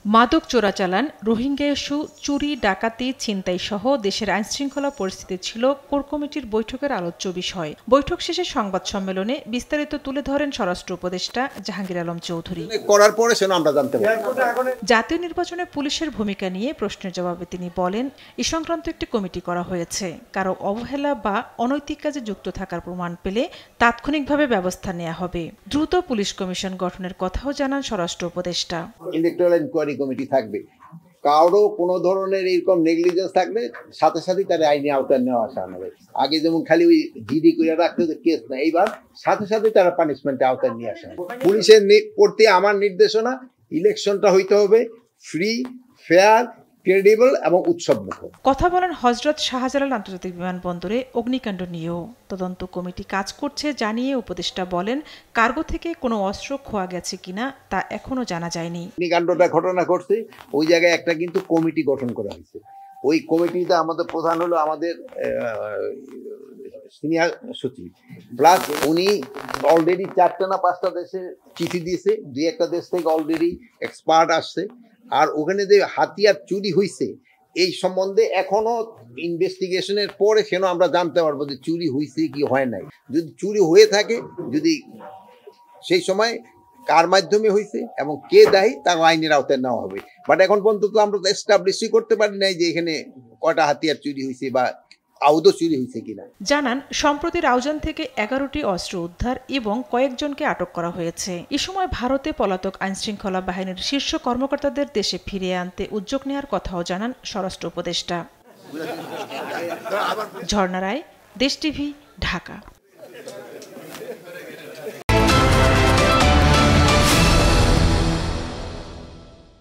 মাদক চোরাচালান, রোহিঙ্গা ইস্যু, চুরি, ডাকাতি, ছিনতাই সহ দেশের আইনশৃঙ্খলা পরিস্থিতি ছিল কোর কমিটির বৈঠকের আলোচ্য বিষয়। বৈঠক শেষে সংবাদ সম্মেলনে বিস্তারিত তুলে ধরেন স্বরাষ্ট্র উপদেষ্টা জাহাঙ্গীর আলম চৌধুরী। করার পরে সেটা আমরা জানতে পারি। জাতীয় নির্বাচনে পুলিশের ভূমিকা নিয়ে প্রশ্নের জবাবে তিনি বলেন, এ সংক্রান্ত একটি কমিটি করা হয়েছে। কারো অবহেলা বা অনৈতিক কাজে যুক্ত থাকার প্রমাণ পেলে তাৎক্ষণিকভাবে ব্যবস্থা নেওয়া হবে। দ্রুত পুলিশ কমিশন গঠনের কথাও জানান স্বরাষ্ট্র উপদেষ্টা। ইলেকট্রাল ইনকোয়ারি কমিটি থাকবে, কারো কোনো ধরনের এরকম নেগলিজেন্স থাকলে সাথে সাথে তার আইনি আওতায় নেওয়া আসা হবে। আগে যেমন খালি ওই জিডি করে রাখতে কেস না, এইবার সাথে সাথে তারা পানিশমেন্টের আওতায় নিয়ে আসা হবে। পুলিশের প্রতি আমার নির্দেশনা, ইলেকশনটা হইতে হবে ফ্রি, ফেয়ার, ক্রেডিবল এবং উৎসবমুখর। কথা বলেন হযরত শাহজালাল আন্তর্জাতিক বিমানবন্দরে অগ্নিকাণ্ড নিয়েও তদন্ত কমিটি কাজ করছে জানিয়ে উপদেষ্টা বলেন, কার্গো থেকে কোনো অস্ত্র খোয়া গেছে কিনা তা এখনো জানা যায়নি। অগ্নিকাণ্ডটা ঘটনা ঘটছে ওই জায়গায় একটা কিন্তু কমিটি গঠন করা হয়েছে। ওই কমিটিতে আমাদের প্রধান হলো আমাদের সিনিয়র সচিব, প্লাস উনি অলরেডি 4টা না 5টা দেশে চিঠি দিয়েছে, 2-1টা দেশ থেকে অলরেডি এক্সপার্ট আসছে। আর ওখানে যে হাতিয়ার চুরি হয়েছে এই সম্বন্ধে এখনো ইনভেস্টিগেশনের পরে সেন আমরা জানতে পারবো যে চুরি হয়েছে কি হয় নাই। যদি চুরি হয়ে থাকে, যদি সেই সময় কার মাধ্যমে হয়েছে এবং কে দায়ী তার আইনের আওতায় নেওয়া হবে। বাট এখন পর্যন্ত আমরা তো এস্টাবলিশই করতে পারি নাই যে এখানে কয়টা হাতিয়ার চুরি হয়েছে বা আউদো চুরি হয়েছে কিনা। জানান, সম্প্রতি রাউজান থেকে 11টি অস্ত্র উদ্ধার এবং কয়েকজনকে আটক করা হয়েছে। এ সময় ভারতে পলাতক আইনশৃঙ্খলা বাহিনীর শীর্ষ কর্মকর্তাদের দেশে ফিরিয়ে আনতে উদ্যোগ নেওয়ার কথাও জানান স্বরাষ্ট্র উপদেষ্টা। ঝর্ণা রায়, দেশ টিভি, ঢাকা।